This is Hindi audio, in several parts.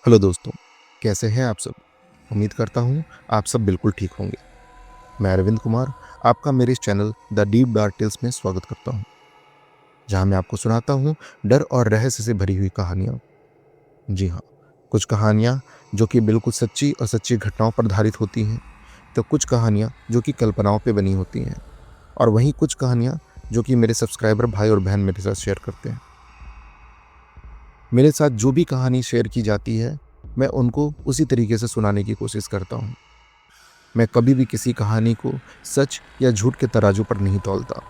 हेलो दोस्तों, कैसे हैं आप सब? उम्मीद करता हूँ आप सब बिल्कुल ठीक होंगे। मैं अरविंद कुमार आपका मेरे इस channel the deep dark tales में स्वागत करता हूँ, जहाँ मैं आपको सुनाता हूँ डर और रहस्य से भरी हुई कहानियाँ। जी हाँ, कुछ कहानियाँ जो कि बिल्कुल सच्ची और सच्ची घटनाओं पर आधारित होती हैं, तो कुछ कहानियाँ जो कि कल्पनाओं पे बनी होती हैं, और वहीं कुछ कहानियाँ जो कि मेरे सब्सक्राइबर भाई और बहन मेरे साथ शेयर करते हैं। मेरे साथ जो भी कहानी शेयर की जाती है, मैं उनको उसी तरीके से सुनाने की कोशिश करता हूँ। मैं कभी भी किसी कहानी को सच या झूठ के तराजू पर नहीं तौलता।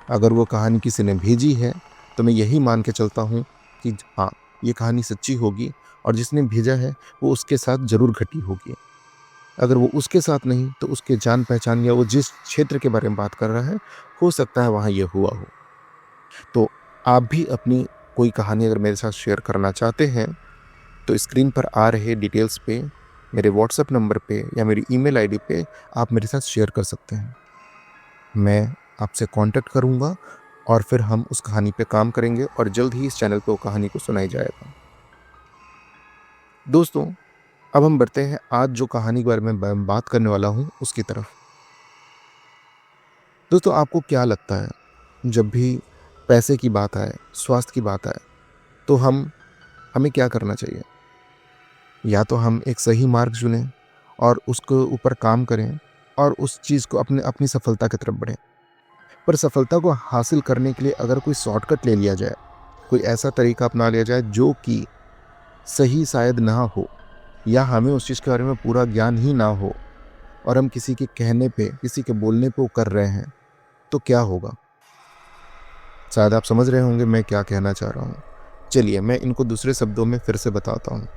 अगर वो कहानी किसी ने भेजी है तो मैं यही मान के चलता हूँ कि हाँ, ये कहानी सच्ची होगी और जिसने भेजा है वो उसके साथ जरूर घटी होगी। अगर वो उसके साथ नहीं तो उसके जान पहचान या वो जिस क्षेत्र के बारे में बात कर रहा है, हो सकता है वहाँ ये हुआ हो। तो आप भी अपनी कोई कहानी अगर मेरे साथ शेयर करना चाहते हैं तो स्क्रीन पर आ रहे डिटेल्स पे, मेरे व्हाट्सएप नंबर पे या मेरी ईमेल आईडी पे आप मेरे साथ शेयर कर सकते हैं। मैं आपसे कांटेक्ट करूंगा और फिर हम उस कहानी पे काम करेंगे और जल्द ही इस चैनल पे वो कहानी को सुनाई जाएगा। दोस्तों, अब हम बढ़ते हैं आज जो कहानी के बारे में मैं बात करने वाला हूँ उसकी तरफ। दोस्तों, आपको क्या लगता है जब भी पैसे की बात आए, स्वास्थ्य की बात आए, तो हमें क्या करना चाहिए? या तो हम एक सही मार्ग चुनें और उसके ऊपर काम करें और उस चीज़ को अपने अपनी सफलता की तरफ बढ़ें। पर सफलता को हासिल करने के लिए अगर कोई शॉर्टकट ले लिया जाए, कोई ऐसा तरीका अपना लिया जाए जो कि सही शायद ना हो, या हमें उस चीज़ के बारे में पूरा ज्ञान ही ना हो और हम किसी के कहने पे, किसी के बोलने पे वो कर रहे हैं, तो क्या होगा? शायद आप समझ रहे होंगे मैं क्या कहना चाह रहा हूँ। चलिए मैं इनको दूसरे शब्दों में फिर से बताता हूँ।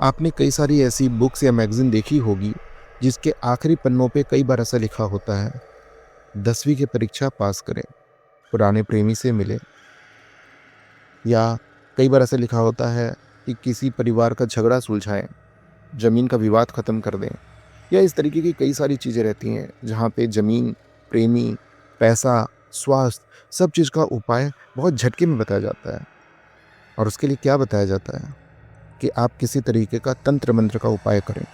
आपने कई सारी ऐसी बुक्स या मैगज़ीन देखी होगी जिसके आखिरी पन्नों पे कई बार ऐसा लिखा होता है, 10वीं की परीक्षा पास करें, पुराने प्रेमी से मिलें, या कई बार ऐसा लिखा होता है कि किसी परिवार का झगड़ा सुलझाएं, ज़मीन का विवाद ख़त्म कर दें, या इस तरीके की कई सारी चीज़ें रहती हैं जहाँ पे ज़मीन, प्रेमी, पैसा, स्वास्थ्य, सब चीज़ का उपाय बहुत झटके में बताया जाता है। और उसके लिए क्या बताया जाता है कि आप किसी तरीके का तंत्र मंत्र का उपाय करें,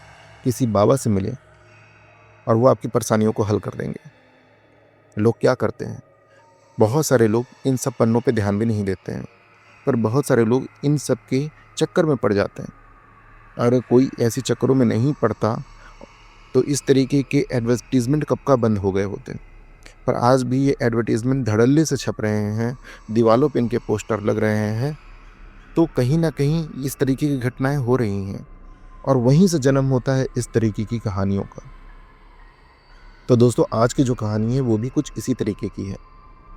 किसी बाबा से मिलें और वो आपकी परेशानियों को हल कर देंगे। लोग क्या करते हैं, बहुत सारे लोग इन सब पन्नों पे ध्यान भी नहीं देते हैं, पर बहुत सारे लोग इन सब के चक्कर में पड़ जाते हैं। अगर कोई ऐसे चक्करों में नहीं पड़ता तो इस तरीके के एडवर्टीजमेंट कब का बंद हो गए होते। पर आज भी ये एडवर्टीजमेंट धड़ल्ले से छप रहे हैं, दीवालों पे इनके पोस्टर लग रहे हैं, तो कहीं ना कहीं इस तरीके की घटनाएं हो रही हैं और वहीं से जन्म होता है इस तरीके की कहानियों का। तो दोस्तों, आज की जो कहानी है वो भी कुछ इसी तरीके की है।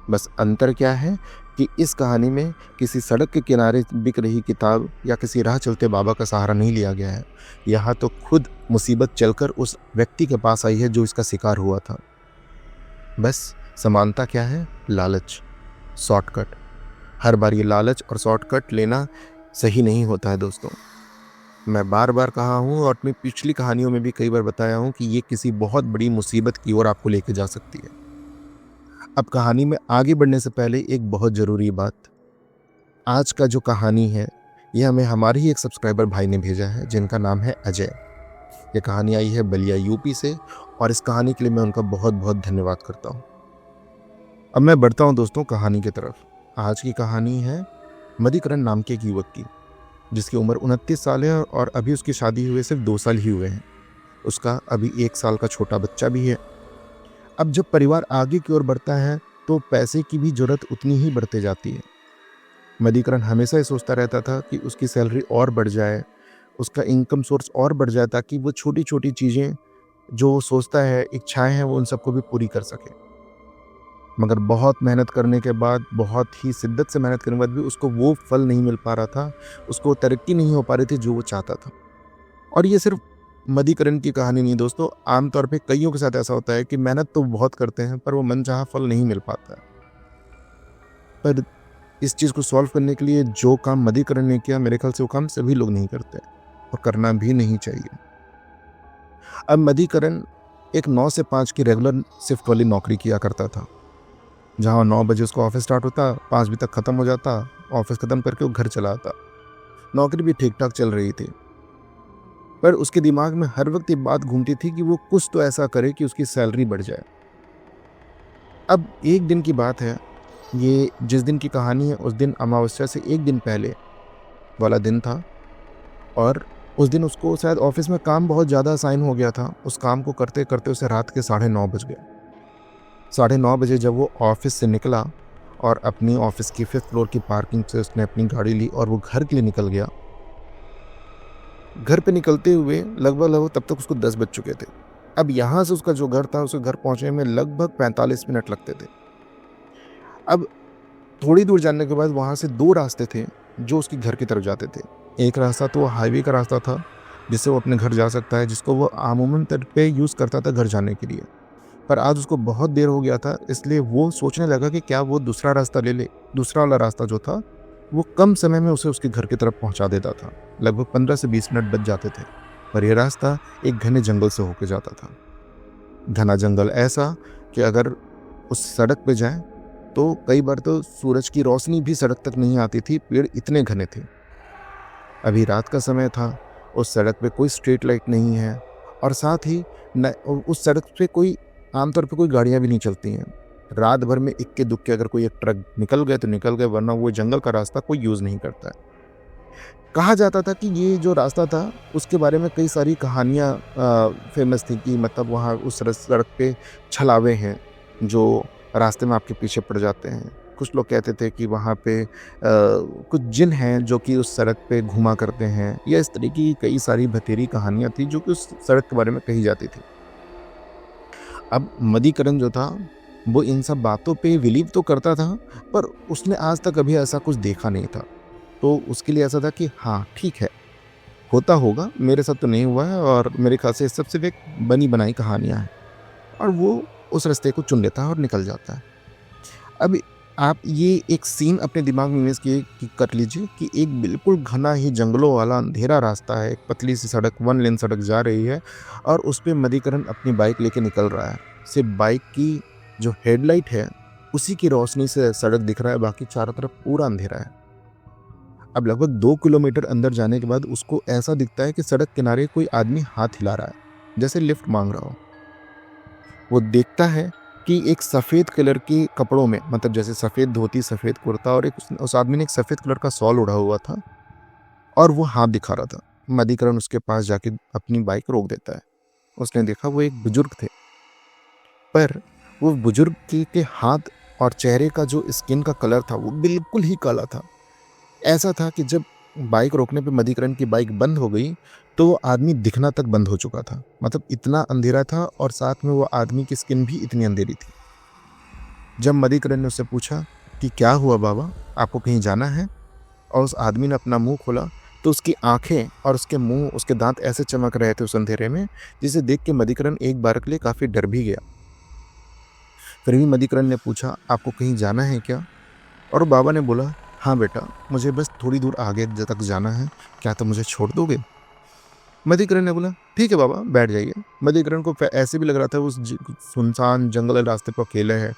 बस अंतर क्या है कि इस कहानी में किसी सड़क के किनारे बिक रही किताब या किसी राह चलते बाबा का सहारा नहीं लिया गया है। यहाँ तो खुद मुसीबत चलकर उस व्यक्ति के पास आई है जो इसका शिकार हुआ था। बस समानता क्या है? लालच, शॉर्टकट। हर बार ये लालच और शॉर्टकट लेना सही नहीं होता है दोस्तों। मैं बार बार कहा हूँ और अपनी पिछली कहानियों में भी कई बार बताया हूँ कि ये किसी बहुत बड़ी मुसीबत की ओर आपको लेके जा सकती है। अब कहानी में आगे बढ़ने से पहले एक बहुत ज़रूरी बात। आज का जो कहानी है ये हमें हमारे ही एक सब्सक्राइबर भाई ने भेजा है जिनका नाम है अजय। ये कहानी आई है बलिया यूपी से और इस कहानी के लिए मैं उनका बहुत बहुत धन्यवाद करता हूँ। अब मैं बढ़ता हूँ दोस्तों कहानी की तरफ। आज की कहानी है मधुकरण नाम के एक युवक की, जिसकी उम्र 29 साल है और अभी उसकी शादी हुए सिर्फ 2 साल ही हुए हैं। उसका अभी 1 साल का छोटा बच्चा भी है। अब जब परिवार आगे की ओर बढ़ता है तो पैसे की भी जरूरत उतनी ही बढ़ते जाती है। मधुकरण हमेशा ही सोचता रहता था कि उसकी सैलरी और बढ़ जाए, उसका इनकम सोर्स और बढ़ जाए, ताकि वो छोटी छोटी चीज़ें जो वो सोचता है, इच्छाएं हैं, वो उन सबको भी पूरी कर सके। मगर बहुत मेहनत करने के बाद, बहुत ही शिद्दत से मेहनत करने के बाद भी उसको वो फल नहीं मिल पा रहा था, उसको तरक्की नहीं हो पा रही थी जो वो चाहता था। और ये सिर्फ मधुकरण की कहानी नहीं दोस्तों, आमतौर पे कईयों के साथ ऐसा होता है कि मेहनत तो बहुत करते हैं पर वो मनचाहा फल नहीं मिल पाता है। पर इस चीज़ को सॉल्व करने के लिए जो काम मधुकरण ने किया, मेरे ख्याल से वो काम सभी लोग नहीं करते और करना भी नहीं चाहिए। अब मधुकरण एक 9 से 5 की रेगुलर शिफ्ट वाली नौकरी किया करता था, जहाँ 9 बजे उसका ऑफिस स्टार्ट होता, 5 बजे तक ख़त्म हो जाता, ऑफिस ख़त्म करके वो घर चला आता। नौकरी भी ठीक ठाक चल रही थी, पर उसके दिमाग में हर वक्त ये बात घूमती थी कि वो कुछ तो ऐसा करे कि उसकी सैलरी बढ़ जाए। अब एक दिन की बात है, ये जिस दिन की कहानी है उस दिन अमावस्या से एक दिन पहले वाला दिन था, और उस दिन उसको शायद ऑफिस में काम बहुत ज़्यादा असाइन हो गया था। उस काम को करते करते उसे रात के 9:30 बज गए। 9:30 बजे जब वो ऑफिस से निकला और अपनी ऑफिस की 5th फ्लोर की पार्किंग से उसने अपनी गाड़ी ली और वो घर के लिए निकल गया। घर पे निकलते हुए लगभग तब तक उसको 10 बज चुके थे। अब यहाँ से उसका जो घर था, उसके घर पहुँचने में लगभग 45 मिनट लगते थे। अब थोड़ी दूर जाने के बाद वहाँ से 2 रास्ते थे जो उसके घर की तरफ जाते थे। एक रास्ता तो हाईवे का रास्ता था जिससे वो अपने घर जा सकता है, जिसको वो अमूमन तौर पे यूज़ करता था घर जाने के लिए। पर आज उसको बहुत देर हो गया था, इसलिए वो सोचने लगा कि क्या वो दूसरा रास्ता ले ले। दूसरा वाला रास्ता जो था वो कम समय में उसे उसके घर की तरफ पहुंचा देता था। लगभग 15 से 20 मिनट बच जाते थे, पर यह रास्ता एक घने जंगल से होकर जाता था। घना जंगल ऐसा कि अगर उस सड़क पे जाए तो कई बार तो सूरज की रोशनी भी सड़क तक नहीं आती थी, पेड़ इतने घने थे। अभी रात का समय था, उस सड़क पे कोई स्ट्रीट लाइट नहीं है, और साथ ही उस सड़क पे कोई आमतौर पे कोई गाड़ियाँ भी नहीं चलती हैं। रात भर में इक्के दुक्के अगर कोई एक ट्रक निकल गए तो निकल गए, वरना वो जंगल का रास्ता कोई यूज़ नहीं करता है। कहा जाता था कि ये जो रास्ता था उसके बारे में कई सारी कहानियाँ फेमस थी कि मतलब वहाँ उस सड़क पे छलावे हैं जो रास्ते में आपके पीछे पड़ जाते हैं। कुछ लोग कहते थे कि वहाँ पे कुछ जिन हैं जो कि उस सड़क पे घूमा करते हैं, या इस तरीके की कई सारी बतेरी कहानियाँ थी जो कि उस सड़क के बारे में कही जाती थी। अब मदीकरण जो था वो इन सब बातों पे बिलीव तो करता था, पर उसने आज तक कभी ऐसा कुछ देखा नहीं था। तो उसके लिए ऐसा था कि हाँ ठीक है, होता होगा, मेरे साथ तो नहीं हुआ है, और मेरे ख्याल से सब सिर्फ एक बनी बनाई कहानियाँ हैं। और वो उस रास्ते को चुन लेता है और निकल जाता है। अब आप ये एक सीन अपने दिमाग में इमेज कर लीजिए कि एक बिल्कुल घना ही जंगलों वाला अंधेरा रास्ता है, एक पतली सी सड़क, 1 लेन सड़क जा रही है, और उस पे मदीकरण अपनी बाइक लेके निकल रहा है। सिर्फ बाइक की जो हेडलाइट है उसी की रोशनी से सड़क दिख रहा है, बाकी चारों तरफ पूरा अंधेरा है। अब लगभग 2 किलोमीटर अंदर जाने के बाद उसको ऐसा दिखता है कि सड़क किनारे कोई आदमी हाथ हिला रहा है, जैसे लिफ्ट मांग रहा हो। वो देखता है कि एक सफ़ेद कलर के कपड़ों में, मतलब जैसे सफ़ेद धोती, सफ़ेद कुर्ता, और एक उस आदमी ने एक सफ़ेद कलर का शॉल ओढ़ा हुआ था, और वो हाथ दिखा रहा था। मदीकरण उसके पास जाके अपनी बाइक रोक देता है। उसने देखा वो एक बुजुर्ग थे, पर वो बुजुर्ग के हाथ और चेहरे का जो स्किन का कलर था वो बिल्कुल ही काला था। ऐसा था कि जब बाइक रोकने पे मदीकरण की बाइक बंद हो गई तो वो आदमी दिखना तक बंद हो चुका था। मतलब इतना अंधेरा था, और साथ में वो आदमी की स्किन भी इतनी अंधेरी थी। जब मदीकरण ने उससे पूछा कि क्या हुआ बाबा, आपको कहीं जाना है, और उस आदमी ने अपना मुंह खोला तो उसकी आंखें और उसके मुंह, उसके दांत ऐसे चमक रहे थे उस अंधेरे में, जिसे देख के मदीकरण एक बार के लिए काफ़ी डर भी गया। फिर भी मदीकरण ने पूछा आपको कहीं जाना है क्या, और बाबा ने बोला हाँ बेटा, मुझे बस थोड़ी दूर आगे तक जाना है, क्या तुम मुझे छोड़ दोगे। मदीकरण ने बोला ठीक है बाबा, बैठ जाइए। मदीकरण को ऐसे भी लग रहा था उस सुनसान जंगल रास्ते पर अकेले है,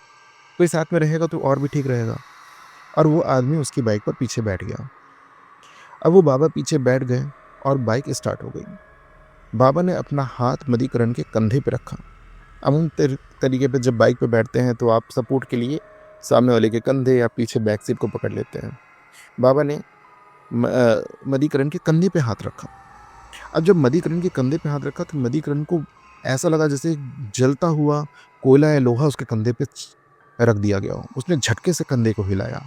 कोई साथ में रहेगा तो और भी ठीक रहेगा। और वो आदमी उसकी बाइक पर पीछे बैठ गया। अब वो बाबा पीछे बैठ गए और बाइक स्टार्ट हो गई। बाबा ने अपना हाथ मदीकरण के कंधे पे रखा। अमूमन तरीके पे जब बाइक पे बैठते हैं तो आप सपोर्ट के लिए सामने वाले के कंधे या पीछे बैक सीट को पकड़ लेते हैं। बाबा ने मदीकरण के कंधे पे हाथ रखा। अब जब मदीकरण के कंधे पे हाथ रखा तो मदीकरण को ऐसा लगा जैसे जलता हुआ कोयला या लोहा उसके कंधे पे रख दिया गया हो। उसने झटके से कंधे को हिलाया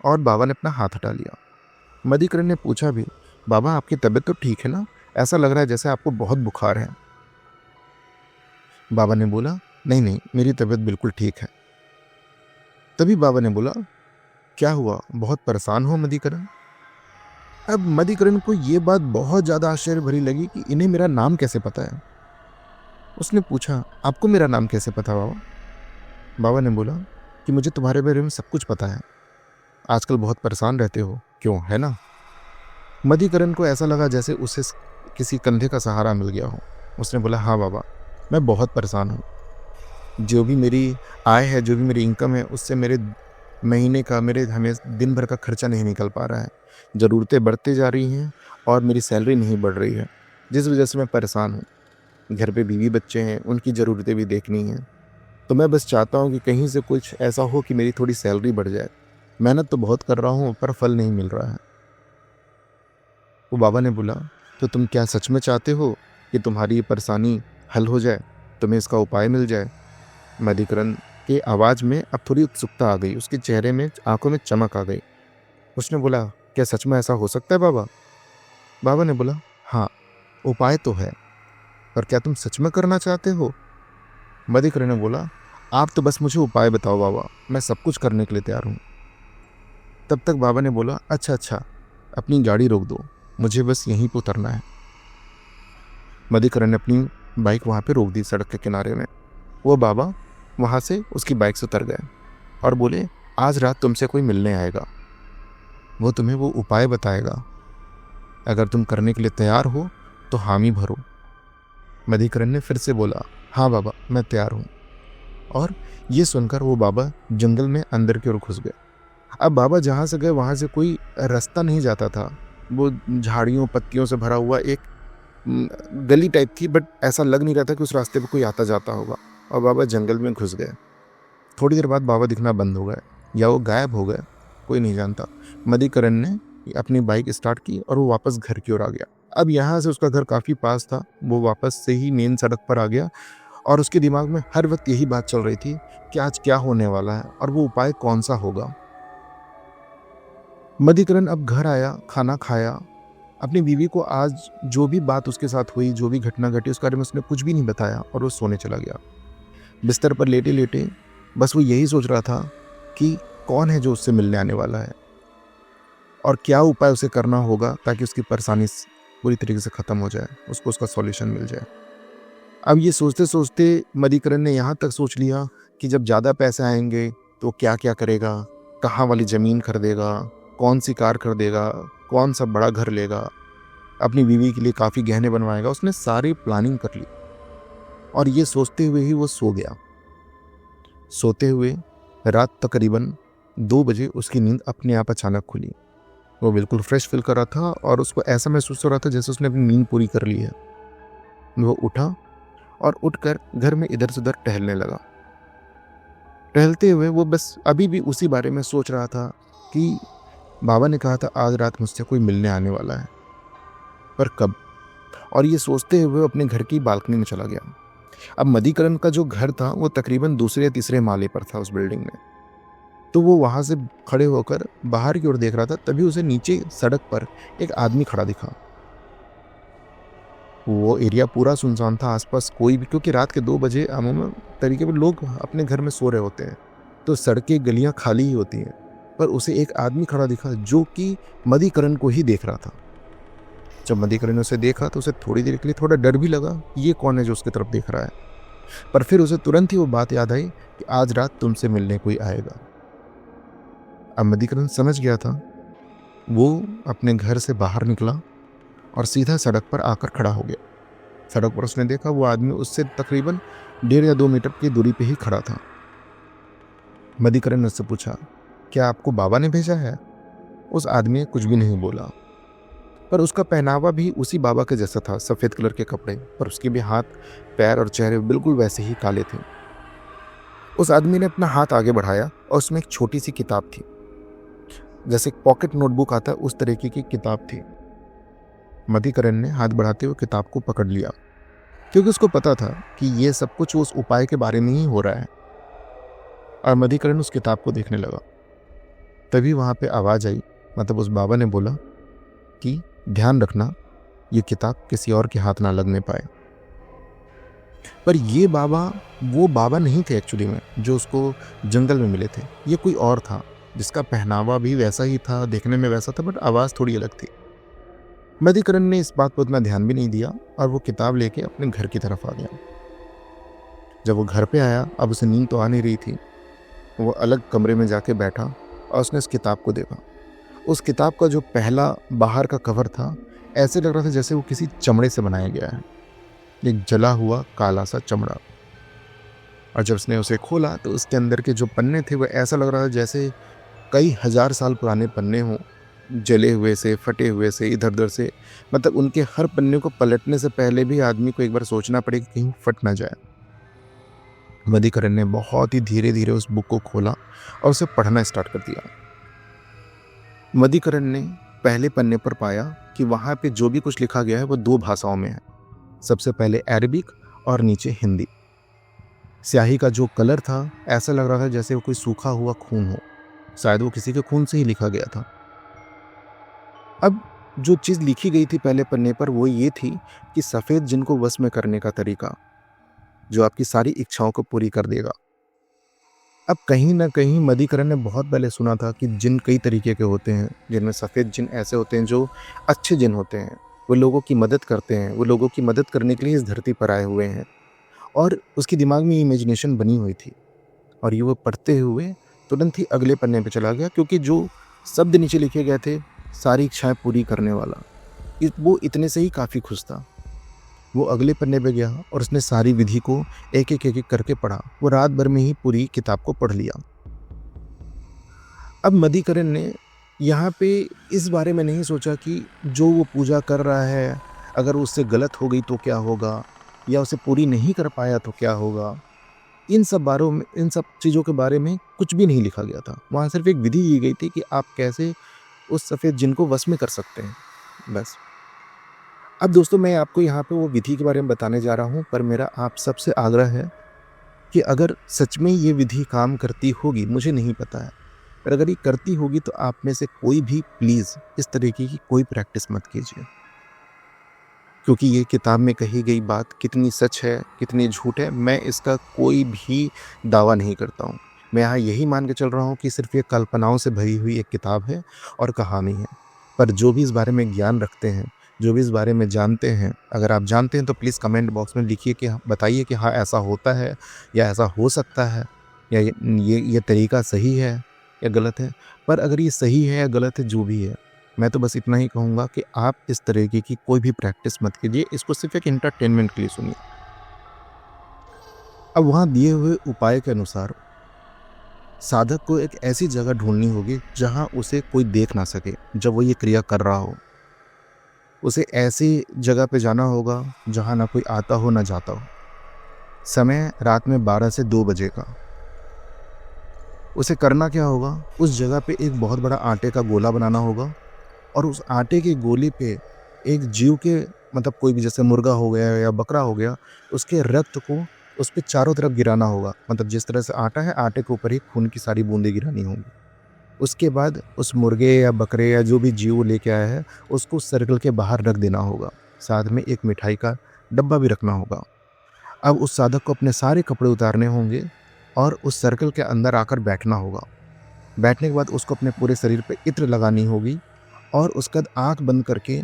और बाबा ने अपना हाथ हटा लिया। मदीकरण ने पूछा भी बाबा आपकी तबीयत तो ठीक है ना, ऐसा लग रहा है जैसे आपको बहुत बुखार है। बाबा ने बोला नहीं नहीं, मेरी तबीयत बिल्कुल ठीक है। तभी बाबा ने बोला क्या हुआ, बहुत परेशान हो मदीकरण। अब मदीकरण को ये बात बहुत ज़्यादा आश्चर्य भरी लगी कि इन्हें मेरा नाम कैसे पता है। उसने पूछा आपको मेरा नाम कैसे पता बाबा। बाबा ने बोला कि मुझे तुम्हारे बारे में सब कुछ पता है, आजकल बहुत परेशान रहते हो, क्यों है ना। मदीकरण को ऐसा लगा जैसे उसे किसी कंधे का सहारा मिल गया हो। उसने बोला हाँ बाबा, मैं बहुत परेशान हूँ। जो भी मेरी आय है, जो भी मेरी इनकम है, उससे मेरे महीने का हमें दिन भर का खर्चा नहीं निकल पा रहा है, ज़रूरतें बढ़ती जा रही हैं और मेरी सैलरी नहीं बढ़ रही है, जिस वजह से मैं परेशान हूँ। घर पे बीवी बच्चे हैं, उनकी ज़रूरतें भी देखनी हैं। तो मैं बस चाहता हूँ कि कहीं से कुछ ऐसा हो कि मेरी थोड़ी सैलरी बढ़ जाए। मेहनत तो बहुत कर रहा हूँ पर फल नहीं मिल रहा है। वो बाबा ने बोला, तो तुम क्या सच में चाहते हो कि तुम्हारी ये परेशानी हल हो जाए, तुम्हें इसका उपाय मिल जाए? मधिकरण की आवाज़ में अब थोड़ी उत्सुकता आ गई, उसके चेहरे में, आंखों में चमक आ गई। उसने बोला, क्या सच में ऐसा हो सकता है बाबा? बाबा ने बोला, हाँ, उपाय तो है, पर क्या तुम सच में करना चाहते हो? मधिकरण ने बोला, आप तो बस मुझे उपाय बताओ बाबा, मैं सब कुछ करने के लिए तैयार हूँ। तब तक बाबा ने बोला, अच्छा, अपनी गाड़ी रोक दो, मुझे बस यहीं पर उतरना है। मधिकरण ने अपनी बाइक वहाँ पे रोक दी सड़क के किनारे में। वो बाबा वहाँ से उसकी बाइक से उतर गए और बोले, आज रात तुमसे कोई मिलने आएगा, वो तुम्हें वो उपाय बताएगा, अगर तुम करने के लिए तैयार हो तो हामी भरो। मधिकरण ने फिर से बोला, हाँ बाबा, मैं तैयार हूँ। और ये सुनकर वो बाबा जंगल में अंदर की ओर घुस गए। अब बाबा जहाँ से गए वहाँ से कोई रास्ता नहीं जाता था, वो झाड़ियों पत्तियों से भरा हुआ एक गली टाइप थी, बट ऐसा लग नहीं रहा था कि उस रास्ते पे कोई आता जाता होगा। और बाबा जंगल में घुस गए। थोड़ी देर बाद बाबा दिखना बंद हो गए या वो गायब हो गए, कोई नहीं जानता। मधिकरण ने अपनी बाइक स्टार्ट की और वो वापस घर की ओर आ गया। अब यहाँ से उसका घर काफ़ी पास था, वो वापस से ही मेन सड़क पर आ गया और उसके दिमाग में हर वक्त यही बात चल रही थी कि आज क्या होने वाला है और वो उपाय कौन सा होगा। मधिकरण अब घर आया, खाना खाया, अपनी बीवी को आज जो भी बात उसके साथ हुई, जो भी घटना घटी, उसके बारे में उसने कुछ भी नहीं बताया और वो सोने चला गया। बिस्तर पर लेटे लेटे बस वो यही सोच रहा था कि कौन है जो उससे मिलने आने वाला है और क्या उपाय उसे करना होगा ताकि उसकी परेशानी पूरी तरीके से ख़त्म हो जाए, उसको उसका सॉल्यूशन मिल जाए। अब ये सोचते सोचते मधिकरण ने यहाँ तक सोच लिया कि जब ज़्यादा पैसे आएंगे तो क्या क्या करेगा, कहाँ वाली ज़मीन खरीदेगा, कौन सी कार खरीदेगा, कौन सा बड़ा घर लेगा, अपनी बीवी के लिए काफ़ी गहने बनवाएगा। उसने सारी प्लानिंग कर ली और ये सोचते हुए ही वो सो गया। सोते हुए रात तकरीबन 2 बजे उसकी नींद अपने आप अचानक खुली। वो बिल्कुल फ्रेश फील कर रहा था और उसको ऐसा महसूस हो रहा था जैसे उसने अपनी नींद पूरी कर ली है। वो उठा और उठकर घर में इधर से उधर टहलने लगा। टहलते हुए वो बस अभी भी उसी बारे में सोच रहा था कि बाबा ने कहा था आज रात मुझसे कोई मिलने आने वाला है, पर कब? और ये सोचते हुए अपने घर की बालकनी में चला गया। अब मधिकरण का जो घर था वो तकरीबन दूसरे या तीसरे माले पर था उस बिल्डिंग में। तो वो वहाँ से खड़े होकर बाहर की ओर देख रहा था, तभी उसे नीचे सड़क पर एक आदमी खड़ा दिखा। वो एरिया पूरा सुनसान था, आसपास कोई भी, क्योंकि रात के 2 बजे अमूमन तरीके पर लोग अपने घर में सो रहे होते हैं, तो सड़कें गलियां खाली ही होती हैं। पर उसे एक आदमी खड़ा दिखा जो कि मधिकरण को ही देख रहा था। जब मधिकरण ने उसे देखा तो उसे थोड़ी देर के लिए थोड़ा डर भी लगा, ये कौन है जो उसकी तरफ देख रहा है। पर फिर उसे तुरंत ही वो बात याद आई कि आज रात तुमसे मिलने कोई आएगा। अब मधिकरण समझ गया था। वो अपने घर से बाहर निकला और सीधा सड़क पर आकर खड़ा हो गया। सड़क पर उसने देखा वो आदमी उससे तकरीबन 1.5 या 2 मीटर की दूरी पे ही खड़ा था। मधिकरण ने उससे पूछा, क्या आपको बाबा ने भेजा है? उस आदमी ने कुछ भी नहीं बोला, पर उसका पहनावा भी उसी बाबा के जैसा था, सफ़ेद कलर के कपड़े, पर उसके भी हाथ, पैर और चेहरे बिल्कुल वैसे ही काले थे। उस आदमी ने अपना हाथ आगे बढ़ाया और उसमें एक छोटी सी किताब थी, जैसे एक पॉकेट नोटबुक आता है उस तरीके की किताब थी। मधिकरण ने हाथ बढ़ाते हुए किताब को पकड़ लिया, क्योंकि उसको पता था कि ये सब कुछ उस उपाय के बारे में ही हो रहा है। और मधिकरण उस किताब को देखने लगा। तभी वहाँ पे आवाज़ आई, मतलब उस बाबा ने बोला कि ध्यान रखना ये किताब किसी और के हाथ ना लगने पाए। पर ये बाबा वो बाबा नहीं थे एक्चुअली में जो उसको जंगल में मिले थे। ये कोई और था जिसका पहनावा भी वैसा ही था, देखने में वैसा था, बट आवाज़ थोड़ी अलग थी। मधिकरण ने इस बात पर उतना ध्यान भी नहीं दिया और वो किताब लेके अपने घर की तरफ आ गया। जब वो घर पे आया, अब उसे नींद तो आ नहीं रही थी। वो अलग कमरे में जाके बैठा और उसने उस किताब को देखा। उस किताब का जो पहला बाहर का कवर था, ऐसे लग रहा था जैसे वो किसी चमड़े से बनाया गया है, एक जला हुआ काला सा चमड़ा। और जब उसने उसे खोला तो उसके अंदर के जो पन्ने थे वो ऐसा लग रहा था जैसे कई हजार साल पुराने पन्ने हों, जले हुए से, फटे हुए से, इधर उधर से। मतलब उनके हर पन्ने को पलटने से पहले भी आदमी को एक बार सोचना पड़े कि कहीं फट ना जाए। मधुकरण ने बहुत ही धीरे धीरे उस बुक को खोला और उसे पढ़ना स्टार्ट कर दिया। मधुकरण ने पहले पन्ने पर पाया कि वहां पे जो भी कुछ लिखा गया है वो 2 भाषाओं में है। सबसे पहले अरबिक और नीचे हिंदी। स्याही का जो कलर था ऐसा लग रहा था जैसे वो कोई सूखा हुआ खून हो, शायद वो किसी के खून से ही लिखा गया था। अब जो चीज लिखी गई थी पहले पन्ने पर वो ये थी कि सफेद जिन को वश में करने का तरीका, जो आपकी सारी इच्छाओं को पूरी कर देगा। अब कहीं ना कहीं मधुकरण ने बहुत पहले सुना था कि जिन कई तरीके के होते हैं, जिनमें सफ़ेद जिन ऐसे होते हैं जो अच्छे जिन होते हैं, वो लोगों की मदद करते हैं, वो लोगों की मदद करने के लिए इस धरती पर आए हुए हैं। और उसके दिमाग में इमेजिनेशन बनी हुई थी और ये वो पढ़ते हुए तुरंत ही अगले पन्ने पे चला गया, क्योंकि जो शब्द नीचे लिखे गए थे, सारी इच्छाएं पूरी करने वाला, वो इतने से ही काफ़ी खुश था। वो अगले पन्ने पे गया और उसने सारी विधि को एक एक करके पढ़ा। वो रात भर में ही पूरी किताब को पढ़ लिया। अब मधुकरण ने यहाँ पे इस बारे में नहीं सोचा कि जो वो पूजा कर रहा है अगर उससे गलत हो गई तो क्या होगा, या उसे पूरी नहीं कर पाया तो क्या होगा। इन सब चीज़ों के बारे में कुछ भी नहीं लिखा गया था। वहाँ सिर्फ एक विधि दी गई थी कि आप कैसे उस सफ़ेद जिन को वश में कर सकते हैं, बस। अब दोस्तों, मैं आपको यहाँ पे वो विधि के बारे में बताने जा रहा हूँ, पर मेरा आप सबसे आग्रह है कि अगर सच में ये विधि काम करती होगी, मुझे नहीं पता है, पर अगर ये करती होगी तो आप में से कोई भी प्लीज़ इस तरीके की कोई प्रैक्टिस मत कीजिए, क्योंकि ये किताब में कही गई बात कितनी सच है, कितनी झूठ है, मैं इसका कोई भी दावा नहीं करता हूँ। मैं यहाँ यही मान के चल रहा हूँ कि सिर्फ ये कल्पनाओं से भरी हुई एक किताब है और कहानी है। पर जो भी इस बारे में ज्ञान रखते हैं, जो भी इस बारे में जानते हैं, अगर आप जानते हैं तो प्लीज़ कमेंट बॉक्स में लिखिए कि बताइए कि हाँ ऐसा होता है या ऐसा हो सकता है, या ये तरीका सही है या गलत है। पर अगर ये सही है या गलत है, जो भी है, मैं तो बस इतना ही कहूँगा कि आप इस तरीके की कोई भी प्रैक्टिस मत कीजिए, इसको सिर्फ एक एंटरटेनमेंट के लिए सुनिए। अब वहाँ दिए हुए उपाय के अनुसार साधक को एक ऐसी जगह ढूंढनी होगी जहाँ उसे कोई देख ना सके जब वो ये क्रिया कर रहा हो। उसे ऐसी जगह पे जाना होगा जहाँ ना कोई आता हो ना जाता हो। समय रात में 12 से 2 बजे का। उसे करना क्या होगा, उस जगह पे एक बहुत बड़ा आटे का गोला बनाना होगा और उस आटे के गोले पे एक जीव के, मतलब कोई भी, जैसे मुर्गा हो गया या बकरा हो गया, उसके रक्त को उस पे चारों तरफ गिराना होगा। मतलब जिस तरह से आटा है, आटे के ऊपर ही खून की सारी बूंदें गिरानी होंगी। उसके बाद उस मुर्गे या बकरे या जो भी जीव लेके आया है उसको सर्कल के बाहर रख देना होगा। साथ में एक मिठाई का डब्बा भी रखना होगा। अब उस साधक को अपने सारे कपड़े उतारने होंगे और उस सर्कल के अंदर आकर बैठना होगा। बैठने के बाद उसको अपने पूरे शरीर पे इत्र लगानी होगी और उसके बाद आँख बंद करके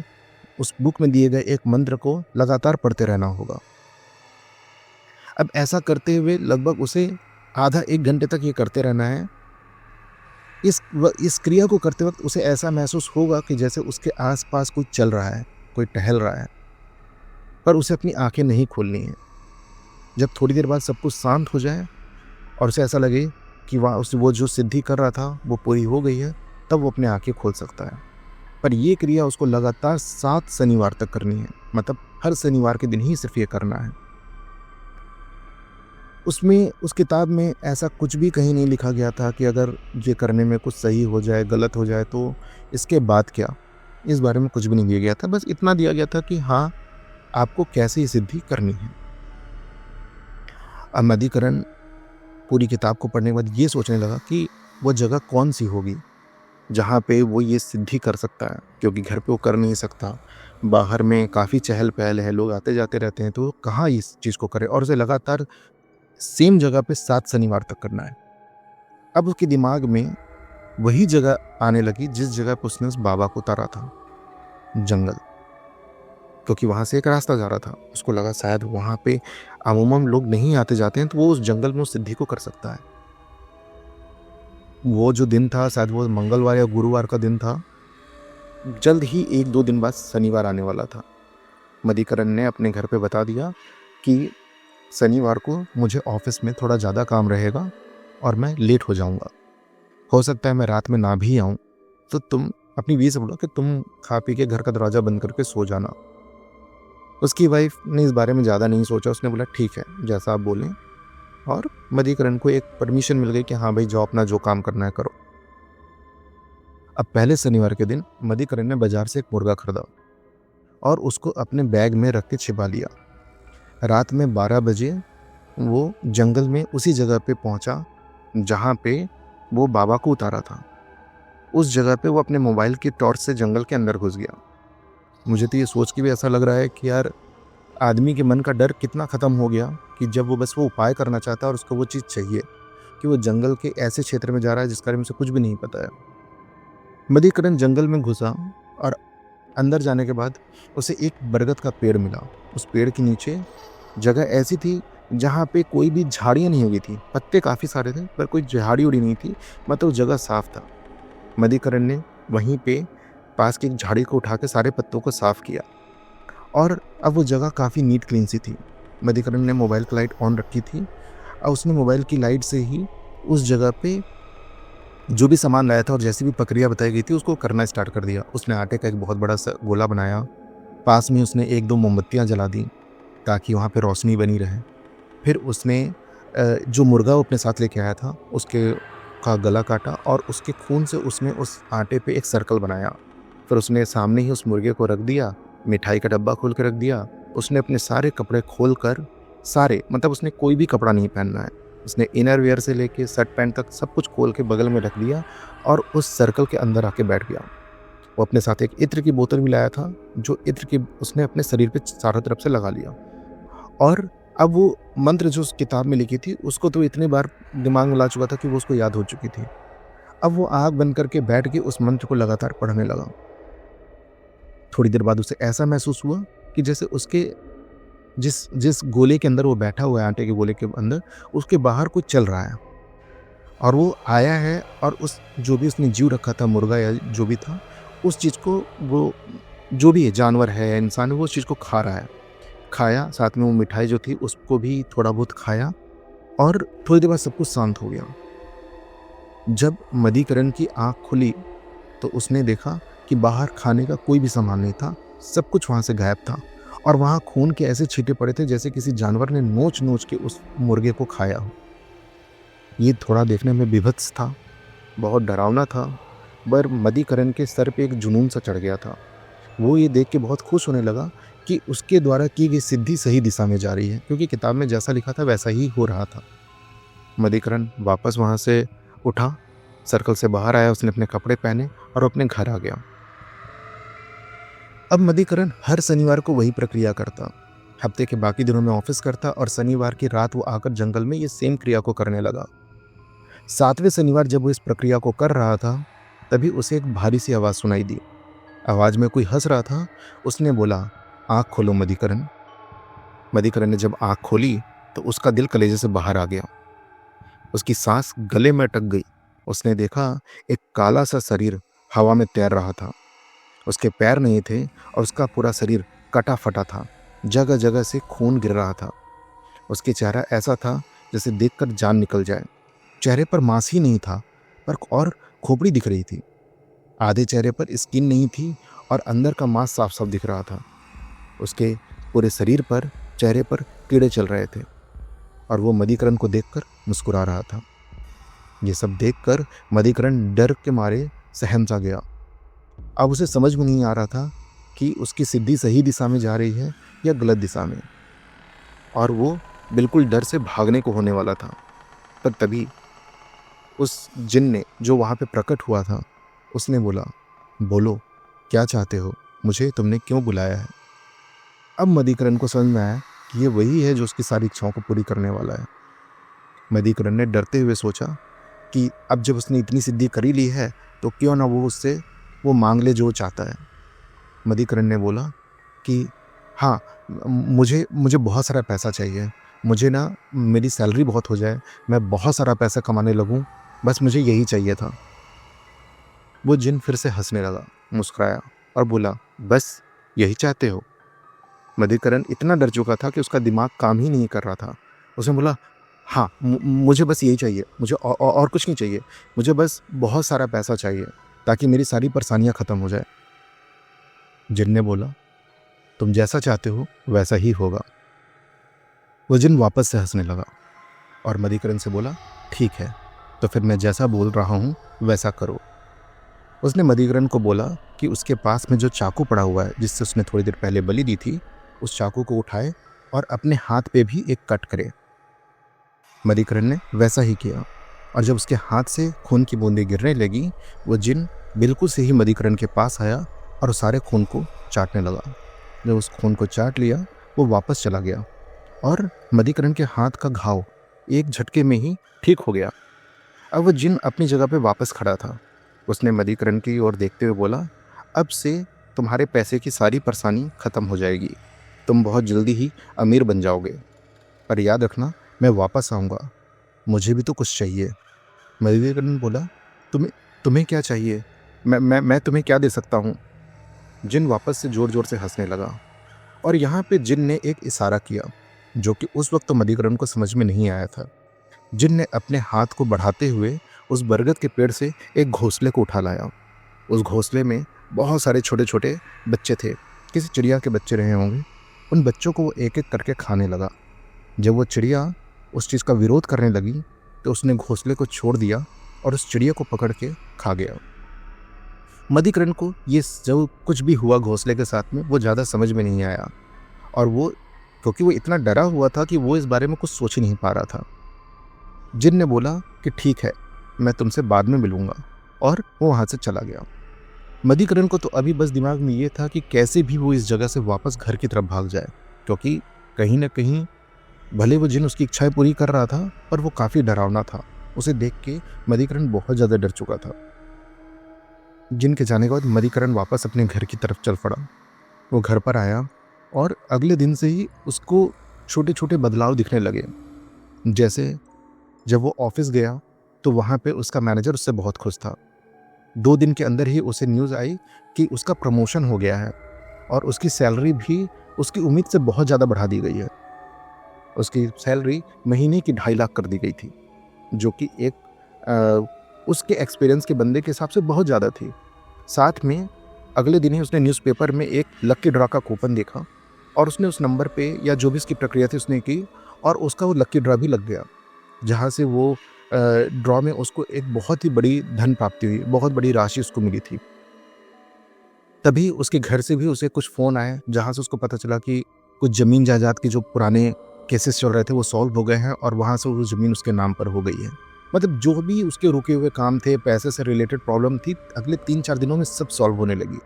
उस बुक में दिए गए एक मंत्र को लगातार पढ़ते रहना होगा। अब ऐसा करते हुए लगभग उसे आधा 1 घंटे तक ये करते रहना है। इस क्रिया को करते वक्त उसे ऐसा महसूस होगा कि जैसे उसके आसपास कोई चल रहा है, कोई टहल रहा है, पर उसे अपनी आंखें नहीं खोलनी है। जब थोड़ी देर बाद सब कुछ शांत हो जाए और उसे ऐसा लगे कि वो जो सिद्धि कर रहा था वो पूरी हो गई है, तब वो अपनी आंखें खोल सकता है। पर ये क्रिया उसको लगातार 7 शनिवार तक करनी है। मतलब हर शनिवार के दिन ही सिर्फ ये करना है। उसमें, उस किताब में ऐसा कुछ भी कहीं नहीं लिखा गया था कि अगर ये करने में कुछ सही हो जाए, गलत हो जाए तो इसके बाद क्या, इस बारे में कुछ भी नहीं दिया गया था। बस इतना दिया गया था कि हाँ, आपको कैसे ये सिद्धि करनी है। अब मधुकरण पूरी किताब को पढ़ने के बाद ये सोचने लगा कि वो जगह कौन सी होगी जहाँ पे वो ये सिद्धि कर सकता है, क्योंकि घर पे वो कर नहीं सकता। बाहर में काफ़ी चहल पहल है, लोग आते जाते रहते हैं, तो कहाँ इस चीज़ को करे, और उसे लगातार सेम जगह पे 7 शनिवार तक करना है। अब उसके दिमाग में वही जगह आने लगी जिस जगह पे उसने उस बाबा को उतारा था, जंगल, क्योंकि वहां से एक रास्ता जा रहा था। उसको लगा शायद वहां पे अमूमन लोग नहीं आते जाते हैं, तो वो उस जंगल में उस सिद्धि को कर सकता है। वो जो दिन था, शायद वो मंगलवार या गुरुवार का दिन था। जल्द ही 1-2 दिन बाद शनिवार आने वाला था। मधुकरण ने अपने घर पे बता दिया कि शनिवार को मुझे ऑफिस में थोड़ा ज़्यादा काम रहेगा और मैं लेट हो जाऊंगा। हो सकता है मैं रात में ना भी आऊँ, तो तुम अपनी बीवी से बोलो कि तुम खा पी के घर का दरवाज़ा बंद करके सो जाना। उसकी वाइफ ने इस बारे में ज़्यादा नहीं सोचा, उसने बोला ठीक है जैसा आप बोलें, और मधुकरण को एक परमिशन मिल गई कि हाँ भाई जाओ अपना जो काम करना है करो। अब पहले शनिवार के दिन मधुकरण ने बाजार से एक मुर्गा खरीदा और उसको अपने बैग में रख के छिपा लिया। रात में 12 बजे वो जंगल में उसी जगह पे पहुंचा जहाँ पे वो बाबा को उतारा था। उस जगह पे वो अपने मोबाइल की टॉर्च से जंगल के अंदर घुस गया। मुझे तो ये सोच के भी ऐसा लग रहा है कि यार आदमी के मन का डर कितना ख़त्म हो गया कि जब वो बस वो उपाय करना चाहता है और उसको वो चीज़ चाहिए, कि वो जंगल के ऐसे क्षेत्र में जा रहा है जिसके बारे में उसे कुछ भी नहीं पता है। मधुकरण जंगल में घुसा और अंदर जाने के बाद उसे एक बरगद का पेड़ मिला। उस पेड़ के नीचे जगह ऐसी थी जहाँ पे कोई भी झाड़ियाँ नहीं उगी थी, पत्ते काफ़ी सारे थे पर कोई झाड़ी उड़ी नहीं थी, मतलब जगह साफ था। मधुकरण ने वहीं पे पास की एक झाड़ी को उठा के सारे पत्तों को साफ किया और अब वो जगह काफ़ी नीट क्लीन सी थी। मधुकरण ने मोबाइल की लाइट ऑन रखी थी और उसने मोबाइल की लाइट से ही उस जगह पे जो भी सामान लाया था और जैसी भी प्रक्रिया बताई गई थी उसको करना स्टार्ट कर दिया। उसने आटे का एक बहुत बड़ा सा गोला बनाया, पास में उसने 1-2 मोमबत्तियाँ जला दी ताकि वहाँ पे रोशनी बनी रहे। फिर उसने जो मुर्गा वो अपने साथ लेके आया था उसके का गला काटा और उसके खून से उसने उस आटे पे एक सर्कल बनाया। फिर उसने सामने ही उस मुर्गे को रख दिया, मिठाई का डब्बा खोल के रख दिया। उसने अपने सारे कपड़े खोल कर, सारे मतलब उसने कोई भी कपड़ा नहीं पहनना है, उसने इनर वेयर से लेके शर्ट पैंट तक सब कुछ खोल के बगल में रख दिया और उस सर्कल के अंदर आके बैठ गया। वो अपने साथ एक इत्र की बोतल भी लाया था, जो इत्र की उसने अपने शरीर पे चारों तरफ से लगा लिया। और अब वो मंत्र जो उस किताब में लिखी थी उसको तो इतनी बार दिमाग में ला चुका था कि वो उसको याद हो चुकी थी। अब वो आँख बंद करके बैठ के उस मंत्र को लगातार पढ़ने लगा। थोड़ी देर बाद उसे ऐसा महसूस हुआ कि जैसे उसके जिस जिस गोले के अंदर वो बैठा हुआ है, आटे के गोले के अंदर, उसके बाहर कुछ चल रहा है और वो आया है और उस जो भी उसने जीव रखा था, मुर्गा या जो भी था, उस चीज़ को वो जो भी है, जानवर है या इंसान है, वो उस चीज़ को खा रहा है। खाया, साथ में वो मिठाई जो थी उसको भी थोड़ा बहुत खाया और थोड़ी देर बाद सब कुछ शांत हो गया। जब मधुकरण की आँख खुली तो उसने देखा कि बाहर खाने का कोई भी सामान नहीं था, सब कुछ वहाँ से गायब था और वहाँ खून के ऐसे छींटे पड़े थे जैसे किसी जानवर ने नोच नोच के उस मुर्गे को खाया हो। ये थोड़ा देखने में विभत्स था, बहुत डरावना था, पर मधुकरण के सर पे एक जुनून सा चढ़ गया था। वो ये देख के बहुत खुश होने लगा कि उसके द्वारा की गई सिद्धि सही दिशा में जा रही है, क्योंकि किताब में जैसा लिखा था वैसा ही हो रहा था। मधुकरण वापस वहाँ से उठा, सर्कल से बाहर आया, उसने अपने कपड़े पहने और अपने घर आ गया। अब मधुकरण हर शनिवार को वही प्रक्रिया करता, हफ्ते के बाकी दिनों में ऑफिस करता और शनिवार की रात वो आकर जंगल में ये सेम क्रिया को करने लगा। 7वें शनिवार जब वो इस प्रक्रिया को कर रहा था तभी उसे एक भारी सी आवाज़ सुनाई दी। आवाज़ में कोई हंस रहा था। उसने बोला, आँख खोलो मधुकरण। मधुकरण ने जब आँख खोली तो उसका दिल कलेजे से बाहर आ गया, उसकी सांस गले में अटक गई। उसने देखा एक काला सा शरीर हवा में तैर रहा था, उसके पैर नहीं थे और उसका पूरा शरीर कटा फटा था, जगह जगह से खून गिर रहा था। उसके चेहरा ऐसा था जैसे देखकर जान निकल जाए। चेहरे पर मांस ही नहीं था पर और खोपड़ी दिख रही थी। आधे चेहरे पर स्किन नहीं थी और अंदर का मांस साफ साफ दिख रहा था। उसके पूरे शरीर पर, चेहरे पर कीड़े चल रहे थे और वो मधुकरण को देखकर मुस्कुरा रहा था। ये सब देखकर मधुकरण डर के मारे सहम सा गया। अब उसे समझ में नहीं आ रहा था कि उसकी सिद्धि सही दिशा में जा रही है या गलत दिशा में, और वो बिल्कुल डर से भागने को होने वाला था। पर तभी उस जिन ने जो वहाँ पे प्रकट हुआ था उसने बोला, बोलो क्या चाहते हो, मुझे तुमने क्यों बुलाया है। अब मधुकरण को समझ में आया कि ये वही है जो उसकी सारी इच्छाओं को पूरी करने वाला है। मधुकरण ने डरते हुए सोचा कि अब जब उसने इतनी सिद्धि करी ली है तो क्यों ना वो उससे वो मांग ले जो चाहता है। मधुकरण ने बोला कि हाँ, मुझे बहुत सारा पैसा चाहिए, मुझे ना मेरी सैलरी बहुत हो जाए, मैं बहुत सारा पैसा कमाने लगूं, बस मुझे यही चाहिए था। वो जिन फिर से हंसने लगा, मुस्कुराया और बोला, बस यही चाहते हो। मधिकरण इतना डर चुका था कि उसका दिमाग काम ही नहीं कर रहा था। उसने बोला, हाँ मुझे बस यही चाहिए, मुझे और कुछ नहीं चाहिए, मुझे बस बहुत सारा पैसा चाहिए ताकि मेरी सारी परेशानियां ख़त्म हो जाए। जिन ने बोला, तुम जैसा चाहते हो वैसा ही होगा। वो जिन वापस से हंसने लगा और मधिकरण से बोला, ठीक है, तो फिर मैं जैसा बोल रहा हूँ वैसा करो। उसने मधिकरण को बोला कि उसके पास में जो चाकू पड़ा हुआ है जिससे उसने थोड़ी देर पहले बलि दी थी, उस चाकू को उठाए और अपने हाथ पे भी एक कट करे। मधिकरण ने वैसा ही किया और जब उसके हाथ से खून की बूंदें गिरने लगी, वो जिन बिल्कुल से ही मधिकरण के पास आया और उस सारे खून को चाटने लगा। जब उस खून को चाट लिया, वो वापस चला गया और मधिकरण के हाथ का घाव एक झटके में ही ठीक हो गया। अब वो जिन अपनी जगह पे वापस खड़ा था। उसने मधिकरण की ओर देखते हुए बोला, अब से तुम्हारे पैसे की सारी परेशानी ख़त्म हो जाएगी, तुम बहुत जल्दी ही अमीर बन जाओगे, पर याद रखना मैं वापस आऊँगा, मुझे भी तो कुछ चाहिए। मधिकरण बोला, तुम्हें क्या चाहिए? मैं तुम्हें क्या दे सकता हूँ? जिन वापस से ज़ोर ज़ोर से हंसने लगा और यहाँ पे जिन ने एक इशारा किया जो कि उस वक्त तो मधिकरण को समझ में नहीं आया था। जिन ने अपने हाथ को बढ़ाते हुए उस बरगद के पेड़ से एक घोंसले को उठा लाया। उस घोंसले में बहुत सारे छोटे छोटे बच्चे थे, किसी चिड़िया के बच्चे रहे होंगे। उन बच्चों को वो एक एक करके खाने लगा। जब वो चिड़िया उस चीज़ का विरोध करने लगी तो उसने घोंसले को छोड़ दिया और उस चिड़िया को पकड़ के खा गया। मधिकरण को ये जो कुछ भी हुआ घोंसले के साथ में वो ज़्यादा समझ में नहीं आया और वो क्योंकि वो इतना डरा हुआ था कि वो इस बारे में कुछ सोच ही नहीं पा रहा था। जिन ने बोला कि ठीक है, मैं तुमसे बाद में मिलूंगा, और वो वहाँ से चला गया। मधिकरण को तो अभी बस दिमाग में ये था कि कैसे भी वो इस जगह से वापस घर की तरफ भाग जाए, क्योंकि कहीं ना कहीं भले वो जिन उसकी इच्छाएं पूरी कर रहा था पर वो काफ़ी डरावना था। उसे देख के मधिकरण बहुत ज़्यादा डर चुका था। जिन के जाने के बाद मधिकरण वापस अपने घर की तरफ चल पड़ा। वो घर पर आया और अगले दिन से ही उसको छोटे छोटे बदलाव दिखने लगे। जैसे जब वो ऑफिस गया तो वहाँ पे उसका मैनेजर उससे बहुत खुश था। 2 दिन के अंदर ही उसे न्यूज़ आई कि उसका प्रमोशन हो गया है और उसकी सैलरी भी उसकी उम्मीद से बहुत ज़्यादा बढ़ा दी गई है। उसकी सैलरी महीने की 2.5 लाख कर दी गई थी, जो कि उसके एक्सपीरियंस के बंदे के हिसाब से बहुत ज़्यादा थी। साथ में अगले दिन ही उसने न्यूज़पेपर में एक लकी ड्रा का कूपन देखा और उसने उस नंबर पे या जो भी इसकी प्रक्रिया थी उसने की और उसका वो लकी ड्रा भी लग गया, जहाँ से वो ड्रॉ में उसको एक बहुत ही बड़ी धन प्राप्ति हुई, बहुत बड़ी राशि उसको मिली थी। तभी उसके घर से भी उसे कुछ फ़ोन आए जहाँ से उसको पता चला कि कुछ ज़मीन जायदाद के जो पुराने केसेस चल रहे थे वो सॉल्व हो गए हैं और वहाँ से वो ज़मीन उसके नाम पर हो गई है। मतलब जो भी उसके रुके हुए काम थे, पैसे से रिलेटेड प्रॉब्लम थी, अगले 3-4 दिनों में सब सॉल्व होने लगी।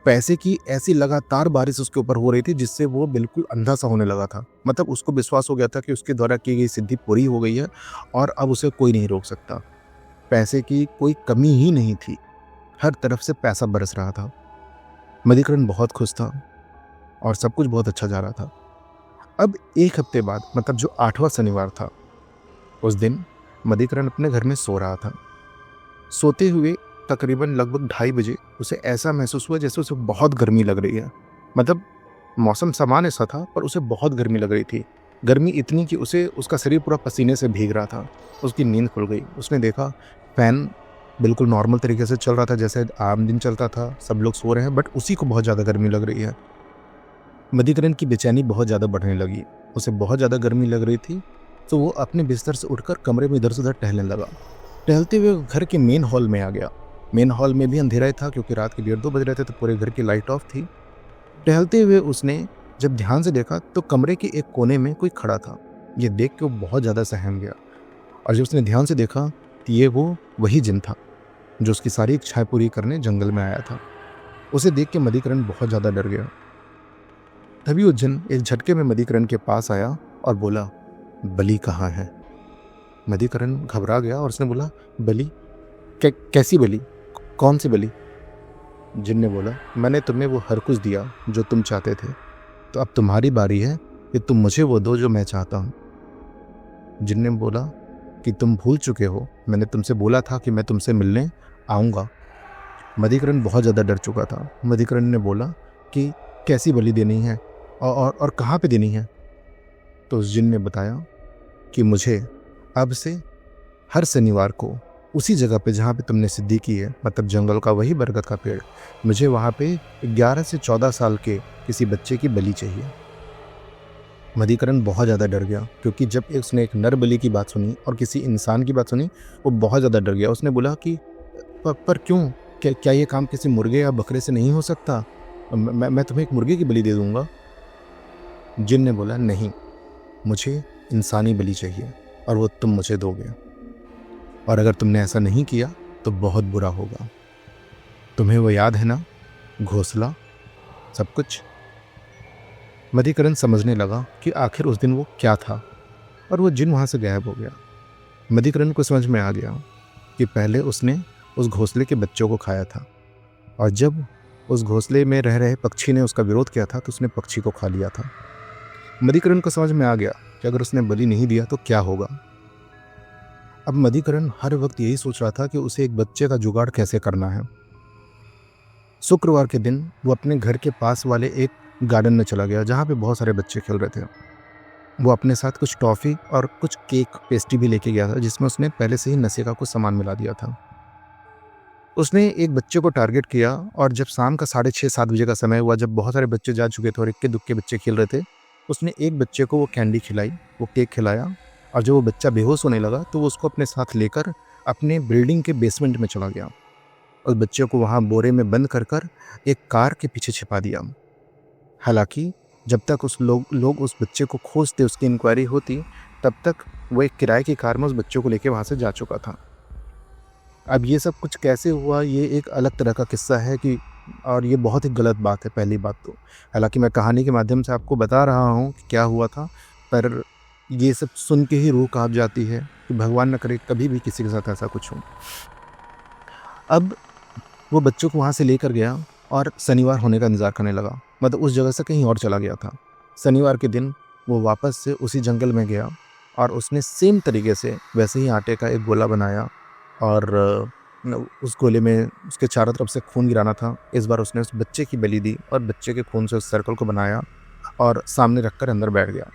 पैसे की ऐसी लगातार बारिश उसके ऊपर हो रही थी जिससे वो बिल्कुल अंधा सा होने लगा था। मतलब उसको विश्वास हो गया था कि उसके द्वारा की गई सिद्धि पूरी हो गई है और अब उसे कोई नहीं रोक सकता। पैसे की कोई कमी ही नहीं थी, हर तरफ से पैसा बरस रहा था। मधिकरण बहुत खुश था और सब कुछ बहुत अच्छा जा रहा था। अब 1 हफ्ते बाद, मतलब जो 8वां शनिवार था, उस दिन मधिकरण अपने घर में सो रहा था। सोते हुए तकरीबन लगभग 2:30 बजे उसे ऐसा महसूस हुआ जैसे उसे बहुत गर्मी लग रही है। मतलब मौसम सामान्य सा था पर उसे बहुत गर्मी लग रही थी। गर्मी इतनी कि उसका शरीर पूरा पसीने से भीग रहा था। उसकी नींद खुल गई। उसने देखा फैन बिल्कुल नॉर्मल तरीके से चल रहा था, जैसे आम दिन चलता था, सब लोग सो रहे हैं, बट उसी को बहुत ज़्यादा गर्मी लग रही है। मधिकरण की बेचैनी बहुत ज़्यादा बढ़ने लगी। उसे बहुत ज़्यादा गर्मी लग रही थी तो वो अपने बिस्तर से उठकर कमरे में इधर से उधर टहलने लगा। टहलते हुए घर के मेन हॉल में आ गया। मेन हॉल में भी अंधेरा ही था क्योंकि रात के 1:30-2 बज रहे थे, तो पूरे घर की लाइट ऑफ थी। टहलते हुए उसने जब ध्यान से देखा तो कमरे के एक कोने में कोई खड़ा था। ये देख के वो बहुत ज़्यादा सहम गया और जब उसने ध्यान से देखा तो ये वो वही जिन था जो उसकी सारी इच्छाएं पूरी करने जंगल में आया था। उसे देख के मधिकरण बहुत ज़्यादा डर गया। तभी वो जिन एक झटके में मधिकरण के पास आया और बोला, बलि कहाँ है? मधिकरण घबरा गया और उसने बोला, बलि? कैसी बलि? कौन सी बलि? जिन ने बोला, मैंने तुम्हें वो हर कुछ दिया जो तुम चाहते थे, तो अब तुम्हारी बारी है कि तुम मुझे वो दो जो मैं चाहता हूँ। जिन ने बोला कि तुम भूल चुके हो, मैंने तुमसे बोला था कि मैं तुमसे मिलने आऊँगा। मधिकरण बहुत ज़्यादा डर चुका था। मधिकरण ने बोला कि कैसी बलि देनी है? और कहाँ पे देनी है? तो उस जिन ने बताया कि मुझे अब से हर शनिवार को उसी जगह पे जहाँ पे तुमने सिद्धि की है, मतलब जंगल का वही बरगद का पेड़, मुझे वहाँ पे 11 से 14 साल के किसी बच्चे की बलि चाहिए। मधुकरण बहुत ज़्यादा डर गया, क्योंकि जब उसने एक नर बलि की बात सुनी और किसी इंसान की बात सुनी, वो बहुत ज़्यादा डर गया। उसने बोला कि पर क्यों? क्या ये काम किसी मुर्गे या बकरे से नहीं हो सकता? मैं तुम्हें एक मुर्गे की बलि दे दूंगा। जिन ने बोला, नहीं, मुझे इंसानी बलि चाहिए और वो तुम मुझे दोगे, और अगर तुमने ऐसा नहीं किया तो बहुत बुरा होगा। तुम्हें वो याद है ना, घोंसला, सब कुछ? मधुकरण समझने लगा कि आखिर उस दिन वो क्या था, और वो जिन वहाँ से गायब हो गया। मधुकरण को समझ में आ गया कि पहले उसने उस घोंसले के बच्चों को खाया था, और जब उस घोंसले में रह रहे पक्षी ने उसका विरोध किया था तो उसने पक्षी को खा लिया था। मधुकरण को समझ में आ गया कि अगर उसने बलि नहीं दिया तो क्या होगा। अब मधुकरण हर वक्त यही सोच रहा था कि उसे एक बच्चे का जुगाड़ कैसे करना है। शुक्रवार के दिन वो अपने घर के पास वाले एक गार्डन में चला गया जहाँ पे बहुत सारे बच्चे खेल रहे थे। वो अपने साथ कुछ टॉफ़ी और कुछ केक पेस्ट्री भी लेके गया था, जिसमें उसने पहले से ही नशे का कुछ सामान मिला दिया था। उसने एक बच्चे को टारगेट किया, और जब शाम का 6:30-7 बजे का समय हुआ, जब बहुत सारे बच्चे जा चुके थे और इक्के दुक्के बच्चे खेल रहे थे, उसने एक बच्चे को वो कैंडी खिलाई, वो केक खिलाया, और जब वो बच्चा बेहोश होने लगा तो वो उसको अपने साथ लेकर अपने बिल्डिंग के बेसमेंट में चला गया। उस बच्चे को वहाँ बोरे में बंद कर एक कार के पीछे छिपा दिया। हालांकि जब तक उस लोग उस बच्चे को खोजते, उसकी इंक्वायरी होती, तब तक वो एक किराए की कार में उस बच्चे को लेके वहाँ से जा चुका था। अब ये सब कुछ कैसे हुआ, ये एक अलग तरह का किस्सा है कि, और ये बहुत ही गलत बात है पहली बात तो। हालांकि मैं कहानी के माध्यम से आपको बता रहा हूँ कि क्या हुआ था, पर ये सब सुन के ही रूह कांप जाती है कि भगवान न करे कभी भी किसी के साथ ऐसा कुछ हो। अब वो बच्चों को वहाँ से लेकर गया और शनिवार होने का इंतज़ार करने लगा, मतलब उस जगह से कहीं और चला गया था। शनिवार के दिन वो वापस से उसी जंगल में गया और उसने सेम तरीके से वैसे ही आटे का एक गोला बनाया, और उस गोले में उसके चारों तरफ से खून गिराना था। इस बार उसने उस बच्चे की बलि दी और बच्चे के खून से उस सर्कल को बनाया और सामने रखकर अंदर बैठ गया।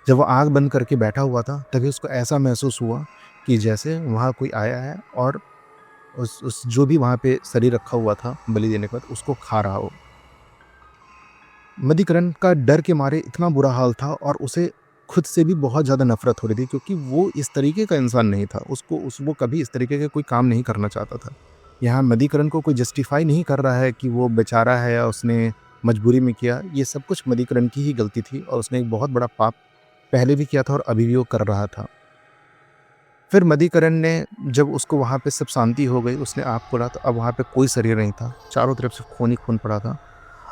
जब वो आँख बंद करके बैठा हुआ था, तभी उसको ऐसा महसूस हुआ कि जैसे वहाँ कोई आया है और उस जो भी वहाँ पे शरीर रखा हुआ था बलि देने के बाद उसको खा रहा हो। मधुकरण का डर के मारे इतना बुरा हाल था, और उसे खुद से भी बहुत ज़्यादा नफरत हो रही थी, क्योंकि वो इस तरीके का इंसान नहीं था। वो कभी इस तरीके के कोई काम नहीं करना चाहता था। यहाँ मधुकरण को कोई जस्टिफाई नहीं कर रहा है कि वो बेचारा है या उसने मजबूरी में किया। ये सब कुछ मधुकरण की ही गलती थी, और उसने एक बहुत बड़ा पाप पहले भी किया था और अभी भी वो कर रहा था। फिर मधुकरण ने, जब उसको वहाँ पे सब शांति हो गई, उसने आँख खोला तो अब वहाँ पे कोई शरीर नहीं था, चारों तरफ से खून ही खून पड़ा था,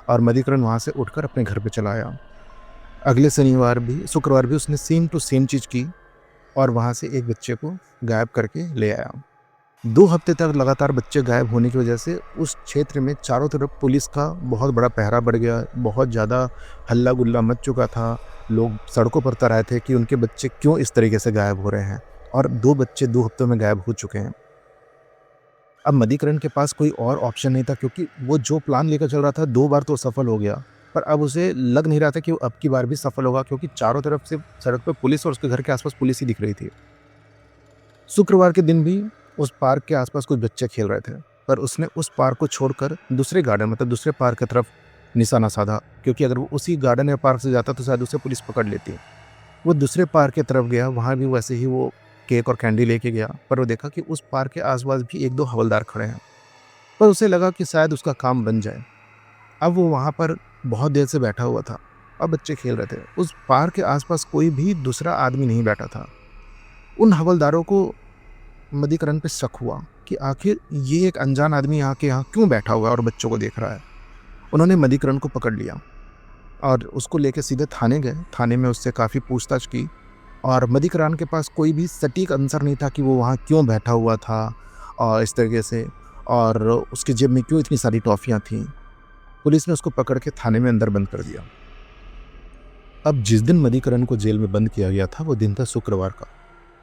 और मधुकरण वहाँ से उठकर अपने घर पे चला आया। अगले शुक्रवार भी उसने सेम टू सेम चीज़ की, और वहाँ से एक बच्चे को गायब करके ले आया। 2 हफ्ते तक लगातार बच्चे गायब होने की वजह से उस क्षेत्र में चारों तरफ पुलिस का बहुत बड़ा पहरा बढ़ गया। बहुत ज़्यादा हल्ला गुल्ला मच चुका था। लोग सड़कों पर तराए थे कि उनके बच्चे क्यों इस तरीके से गायब हो रहे हैं, और 2 बच्चे 2 हफ्तों में गायब हो चुके हैं। अब मधुकरण के पास कोई और ऑप्शन नहीं था, क्योंकि वो जो प्लान लेकर चल रहा था 2 बार तो सफल हो गया, पर अब उसे लग नहीं रहा था कि वो अब की बार भी सफल होगा, क्योंकि चारों तरफ से सड़क पर पुलिस और उसके घर के आसपास पुलिस ही दिख रही थी। शुक्रवार के दिन भी उस पार्क के आसपास कुछ बच्चे खेल रहे थे, पर उसने उस पार्क को छोड़कर दूसरे गार्डन, मतलब दूसरे पार्क की तरफ निशाना साधा, क्योंकि अगर वो उसी गार्डन या पार्क से जाता तो शायद उसे पुलिस पकड़ लेती। वो दूसरे पार्क की तरफ गया, वहाँ भी वैसे ही वो केक और कैंडी लेके गया, पर वो देखा कि उस पार्क के आसपास भी 1-2 हवलदार खड़े हैं, पर उसे लगा कि शायद उसका काम बन जाए। अब वो वहाँ पर बहुत देर से बैठा हुआ था, अब बच्चे खेल रहे थे। उस पार्क के आसपास कोई भी दूसरा आदमी नहीं बैठा था। उन हवलदारों को मधुकरण पे शक हुआ कि आखिर ये एक अनजान आदमी यहाँ क्यों बैठा हुआ है और बच्चों को देख रहा है। उन्होंने मधुकरण को पकड़ लिया और उसको लेके सीधे थाने गए। थाने में उससे काफ़ी पूछताछ की, और मधुकरण के पास कोई भी सटीक आंसर नहीं था कि वो वहाँ क्यों बैठा हुआ था और इस तरीके से, और उसकी जेब में क्यों इतनी सारी टॉफ़ियाँ थीं। पुलिस ने उसको पकड़ के थाने में अंदर बंद कर दिया। अब जिस दिन मधुकरण को जेल में बंद किया गया था वो दिन था शुक्रवार का।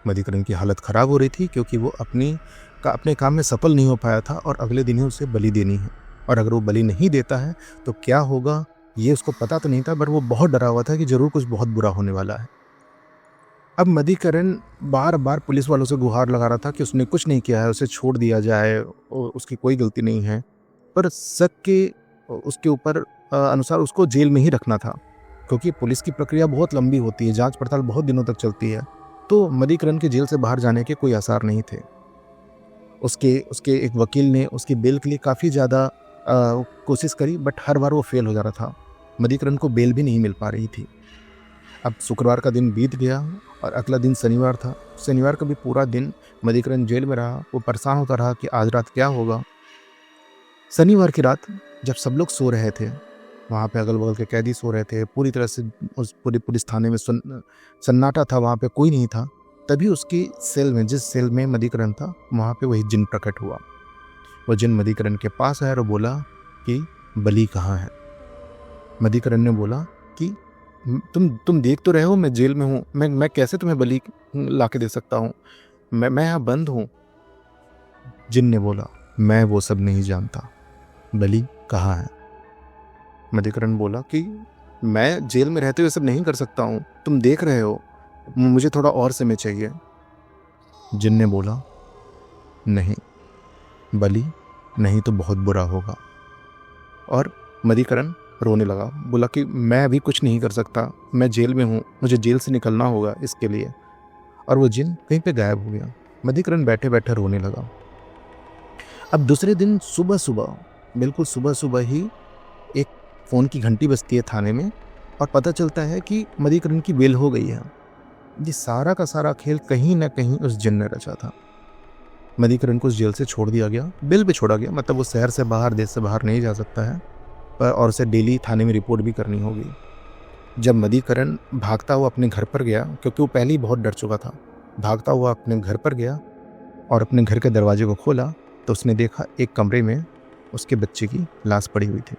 मधुकरण की हालत ख़राब हो रही थी, क्योंकि वो अपने काम में सफल नहीं हो पाया था, और अगले दिन ही उसे बलि देनी है, और अगर वो बलि नहीं देता है तो क्या होगा ये उसको पता तो नहीं था, बट वो बहुत डरा हुआ था कि ज़रूर कुछ बहुत बुरा होने वाला है। अब मधुकरण बार-बार पुलिस वालों से गुहार लगा रहा था कि उसने कुछ नहीं किया है, उसे छोड़ दिया जाए, उसकी कोई गलती नहीं है। पर शक के उसके ऊपर अनुसार उसको जेल में ही रखना था, क्योंकि पुलिस की प्रक्रिया बहुत लंबी होती है, जाँच-पड़ताल बहुत दिनों तक चलती है। तो मधुकरण के जेल से बाहर जाने के कोई आसार नहीं थे। उसके उसके एक वकील ने उसकी बेल के लिए काफ़ी ज़्यादा कोशिश करी, बट हर बार वो फेल हो जा रहा था। मधुकरण को बेल भी नहीं मिल पा रही थी। अब शुक्रवार का दिन बीत गया और अगला दिन शनिवार था। शनिवार का भी पूरा दिन मधुकरण जेल में रहा। वो परेशान होता रहा कि आज रात क्या होगा। शनिवार की रात जब सब लोग सो रहे थे, वहाँ पे अगल-बगल के कैदी सो रहे थे, पूरी तरह से उस पूरी पुलिस थाने में सन्नाटा था, वहाँ पे कोई नहीं था। तभी उसकी सेल में, जिस सेल में मधुकरण था, वहाँ पे वही जिन प्रकट हुआ। वो जिन मधुकरण के पास आया और बोला कि बली कहाँ है? मधुकरण ने बोला कि तुम देख तो रहे हो मैं जेल में हूँ, मैं कैसे तुम्हें बलि ला के दे सकता हूँ? मैं यहाँ बंद हूँ। जिन ने बोला, मैं वो सब नहीं जानता, बलि कहाँ है? मधुकरण बोला कि मैं जेल में रहते हुए सब नहीं कर सकता हूँ, तुम देख रहे हो, मुझे थोड़ा और समय चाहिए। जिन ने बोला, नहीं बलि, नहीं तो बहुत बुरा होगा। और मधुकरण रोने लगा, बोला कि मैं अभी कुछ नहीं कर सकता, मैं जेल में हूँ, मुझे जेल से निकलना होगा इसके लिए। और वो जिन कहीं पे गायब हो गया। मधुकरण बैठे बैठे रोने लगा। अब दूसरे दिन सुबह सुबह, बिल्कुल सुबह सुबह ही एक फ़ोन की घंटी बजती है थाने में और पता चलता है कि मधुकरण की बेल हो गई है। ये सारा का सारा खेल कहीं ना कहीं उस जिन ने रचा था। मधुकरण को उस जेल से छोड़ दिया गया, बेल पे छोड़ा गया, मतलब वो शहर से बाहर, देश से बाहर नहीं जा सकता है, पर और उसे डेली थाने में रिपोर्ट भी करनी होगी। जब मधुकरण भागता हुआ अपने घर पर गया, क्योंकि वो पहले ही बहुत डर चुका था, भागता हुआ अपने घर पर गया और अपने घर के दरवाजे को खोला तो उसने देखा एक कमरे में उसके बच्चे की लाश पड़ी हुई थी।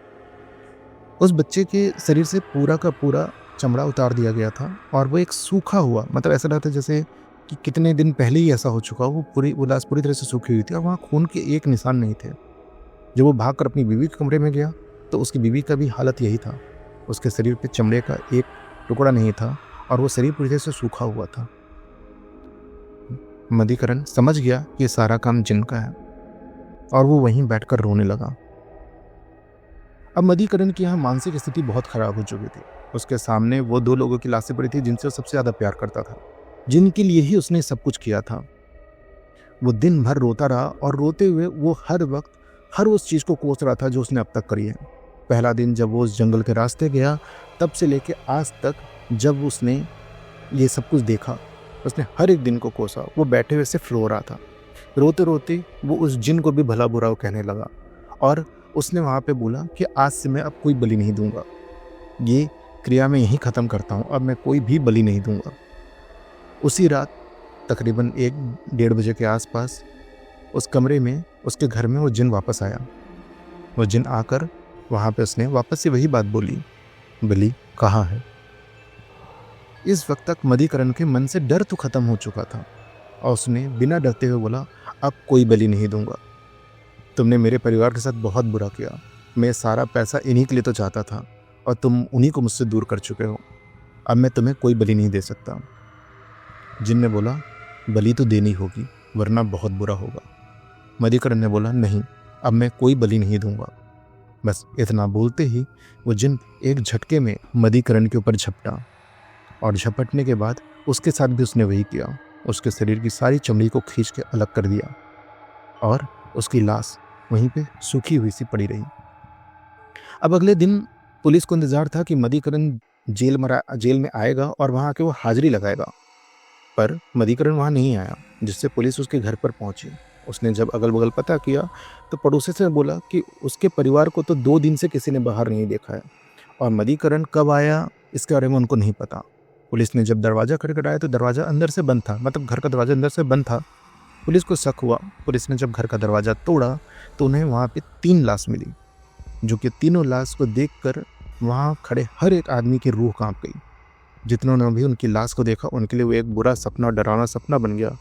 उस बच्चे के शरीर से पूरा का पूरा चमड़ा उतार दिया गया था और वो एक सूखा हुआ, मतलब ऐसा लगता जैसे कि कितने दिन पहले ही ऐसा हो चुका हो, वो लाश पूरी तरह से सूखी हुई थी और वहाँ खून के एक निशान नहीं थे। जब वो भागकर अपनी बीवी के कमरे में गया तो उसकी बीवी का भी हालत यही था। उसके शरीर पे चमड़े का एक टुकड़ा नहीं था और वो शरीर पूरी तरह से सूखा हुआ था। मधुकरण समझ गया कि सारा काम जिन का है और वो वहीं बैठकर रोने लगा। अब मधुकरण की यहाँ मानसिक स्थिति बहुत खराब हो चुकी थी। उसके सामने वो दो लोगों की लाशें पड़ी थी जिनसे वो सबसे ज़्यादा प्यार करता था, जिनके लिए ही उसने सब कुछ किया था। वो दिन भर रोता रहा और रोते हुए वो हर वक्त हर उस चीज़ को कोस रहा था जो उसने अब तक करी है। पहला दिन जब वो उस जंगल के रास्ते गया, तब से लेके आज तक जब उसने ये सब कुछ देखा, उसने हर एक दिन को कोसा। वो बैठे हुए सिर्फ रो रहा था। रोते रोते वो उस जिन को भी भला बुरा कहने लगा और उसने वहाँ पे बोला कि आज से मैं अब कोई बलि नहीं दूंगा, ये क्रिया मैं यहीं ख़त्म करता हूँ, अब मैं कोई भी बलि नहीं दूंगा। उसी रात तकरीबन 1-1:30 बजे के आसपास उस कमरे में, उसके घर में वो जिन वापस आया। वो जिन आकर वहाँ पे उसने वापस से वही बात बोली, बलि कहाँ है? इस वक्त तक मधुकरण के मन से डर तो खत्म हो चुका था और उसने बिना डरते हुए बोला, अब कोई बलि नहीं दूंगा। तुमने मेरे परिवार के साथ बहुत बुरा किया, मैं सारा पैसा इन्हीं के लिए तो चाहता था और तुम उन्हीं को मुझसे दूर कर चुके हो। अब मैं तुम्हें कोई बलि नहीं दे सकता। जिन ने बोला, बलि तो देनी होगी वरना बहुत बुरा होगा। मधुकरण ने बोला, नहीं, अब मैं कोई बलि नहीं दूंगा। बस इतना बोलते ही वो जिन एक झटके में मधुकरण के ऊपर झपटा और झपटने के बाद उसके साथ भी उसने वही किया। उसके शरीर की सारी चमड़ी को खींच के अलग कर दिया और उसकी लाश वहीं पे सूखी हुई सी पड़ी रही। अब अगले दिन पुलिस को इंतजार था कि मधुकरण जेल में आएगा और वहाँ आके वो हाजिरी लगाएगा, पर मधुकरण वहाँ नहीं आया, जिससे पुलिस उसके घर पर पहुंची। उसने जब अगल बगल पता किया तो पड़ोसी से बोला कि उसके परिवार को तो 2 दिन से किसी ने बाहर नहीं देखा है और मधुकरण कब आया इसके बारे में उनको नहीं पता। पुलिस ने जब दरवाज़ा खटखटाया तो दरवाज़ा अंदर से बंद था, मतलब घर का दरवाज़ा अंदर से बंद था। पुलिस को शक हुआ। पुलिस ने जब घर का दरवाज़ा तोड़ा तो उन्हें वहाँ पे 3 लाश मिली, जो कि तीनों लाश को देखकर वहाँ खड़े हर एक आदमी की रूह कांप गई। जितनों ने भी उनकी लाश को देखा उनके लिए वो एक बुरा सपना, डरावना सपना बन गया।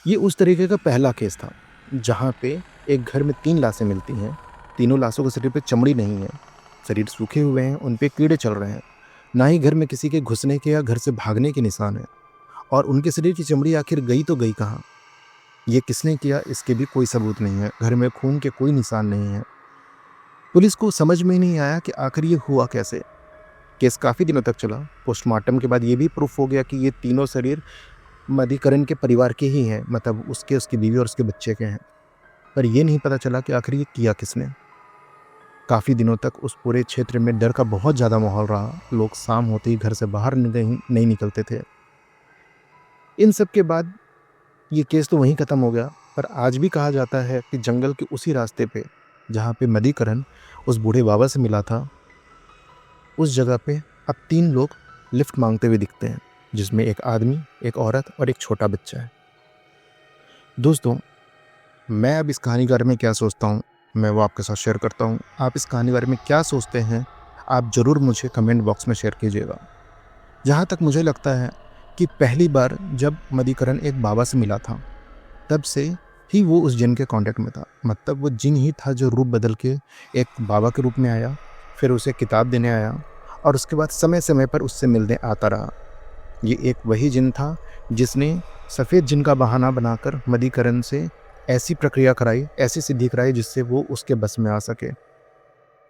ये उस तरीके का पहला केस था जहाँ पे एक घर में 3 लाशें मिलती हैं, तीनों लाशों के शरीर पे चमड़ी नहीं है शरीर सूखे हुए हैं, उन पे कीड़े चल रहे हैं, ना ही घर में किसी के घुसने के या घर से भागने के निशान है। और उनके शरीर की चमड़ी आखिर गई तो गई कहाँ? ये किसने किया, इसके भी कोई सबूत नहीं है। घर में खून के कोई निशान नहीं है। पुलिस को समझ में नहीं आया कि आखिर ये हुआ कैसे। केस काफ़ी दिनों तक चला। पोस्टमार्टम के बाद ये भी प्रूफ हो गया कि ये तीनों शरीर मधुकरण के परिवार के ही हैं, मतलब उसकी बीवी और उसके बच्चे के हैं। पर यह नहीं पता चला कि आखिर ये किया किसने। काफ़ी दिनों तक उस पूरे क्षेत्र में डर का बहुत ज़्यादा माहौल रहा। लोग शाम होते ही घर से बाहर नहीं निकलते थे। इन सब के बाद ये केस तो वहीं ख़त्म हो गया। पर आज भी कहा जाता है कि जंगल के उसी रास्ते पे जहाँ पे मधुकरण उस बूढ़े बाबा से मिला था, उस जगह पे अब 3 लोग लिफ्ट मांगते हुए दिखते हैं, जिसमें एक आदमी, एक औरत और एक छोटा बच्चा है। दोस्तों, मैं अब इस कहानी के बारे में क्या सोचता हूँ, मैं वो आपके साथ शेयर करता हूँ। आप इस कहानी के बारे में क्या सोचते हैं, आप ज़रूर मुझे कमेंट बॉक्स में शेयर कीजिएगा। जहाँ तक मुझे लगता है कि पहली बार जब मधुकरण एक बाबा से मिला था, तब से ही वो उस जिन के कांटेक्ट में था। मतलब वो जिन ही था जो रूप बदल के एक बाबा के रूप में आया, फिर उसे किताब देने आया और उसके बाद समय समय पर उससे मिलने आता रहा। ये एक वही जिन था जिसने सफ़ेद जिन का बहाना बनाकर मधुकरण से ऐसी प्रक्रिया कराई, ऐसी सिद्धि कराई जिससे वो उसके बस में आ सके।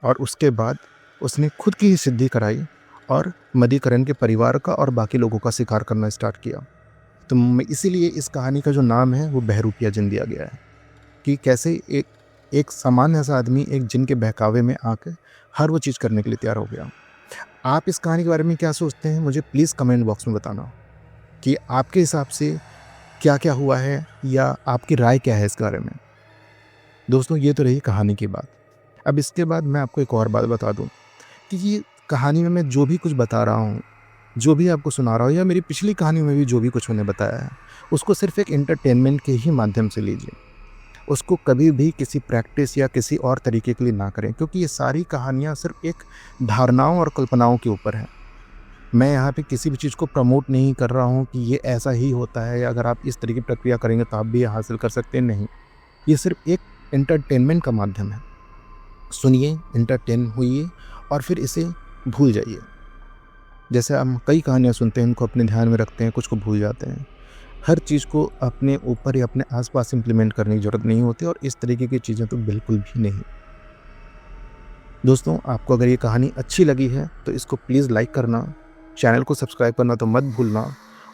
और उसके बाद उसने खुद की ही सिद्धि कराई और मधुकरण के परिवार का और बाकी लोगों का शिकार करना स्टार्ट किया। तो इसीलिए इस कहानी का जो नाम है वो बहरूपिया जिन दिया गया है, कि कैसे एक सामान्य सा आदमी एक जिन के बहकावे में आकर हर वो चीज़ करने के लिए तैयार हो गया। आप इस कहानी के बारे में क्या सोचते हैं, मुझे प्लीज़ कमेंट बॉक्स में बताना कि आपके हिसाब से क्या क्या हुआ है या आपकी राय क्या है इस बारे में। दोस्तों, ये तो रही कहानी की बात। अब इसके बाद मैं आपको एक और बात बता दूं कि ये कहानी में मैं जो भी कुछ बता रहा हूँ, जो भी आपको सुना रहा हूँ, या मेरी पिछली कहानी में भी जो भी कुछ मैंने बताया है, उसको सिर्फ एक एंटरटेनमेंट के ही माध्यम से लीजिए। उसको कभी भी किसी प्रैक्टिस या किसी और तरीके के लिए ना करें, क्योंकि ये सारी कहानियाँ सिर्फ एक धारणाओं और कल्पनाओं के ऊपर है। मैं यहाँ पे किसी भी चीज़ को प्रमोट नहीं कर रहा हूँ कि ये ऐसा ही होता है या अगर आप इस तरह की प्रक्रिया करेंगे तो आप भी ये हासिल कर सकते हैं। नहीं, ये सिर्फ एक एंटरटेनमेंट का माध्यम है। सुनिए, एंटरटेन होइए और फिर इसे भूल जाइए। जैसे हम कई कहानियाँ सुनते हैं, उनको अपने ध्यान में रखते हैं, कुछ को भूल जाते हैं। हर चीज़ को अपने ऊपर या अपने आसपास इम्प्लीमेंट करने की ज़रूरत नहीं होती, और इस तरीके की चीज़ें तो बिल्कुल भी नहीं। दोस्तों, आपको अगर ये कहानी अच्छी लगी है तो इसको प्लीज़ लाइक करना, चैनल को सब्सक्राइब करना तो मत भूलना,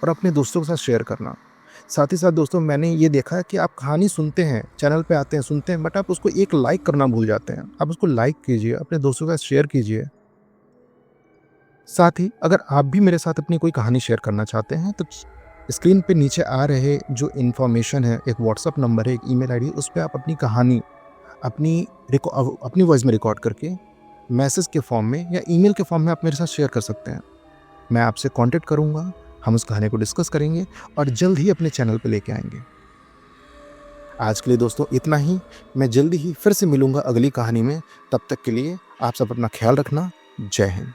और अपने दोस्तों के साथ शेयर करना। साथ ही साथ दोस्तों, मैंने ये देखा है कि आप कहानी सुनते हैं, चैनल पे आते हैं, सुनते हैं, बट आप उसको एक लाइक करना भूल जाते हैं। आप उसको लाइक कीजिए, अपने दोस्तों के साथ शेयर कीजिए। साथ ही अगर आप भी मेरे साथ अपनी कोई कहानी शेयर करना चाहते हैं तो स्क्रीन पे नीचे आ रहे जो इन्फॉर्मेशन है, एक व्हाट्सअप नंबर है, एक ईमेल आईडी, उस पर आप अपनी कहानी अपनी वॉइस में रिकॉर्ड करके मैसेज के फॉर्म में या ईमेल के फॉर्म में आप मेरे साथ शेयर कर सकते हैं। मैं आपसे कांटेक्ट करूंगा, हम उस कहानी को डिस्कस करेंगे और जल्द ही अपने चैनल पे लेके आएंगे। आज के लिए दोस्तों इतना ही। मैं जल्दी ही फिर से मिलूंगा अगली कहानी में। तब तक के लिए आप सब अपना ख्याल रखना। जय हिंद।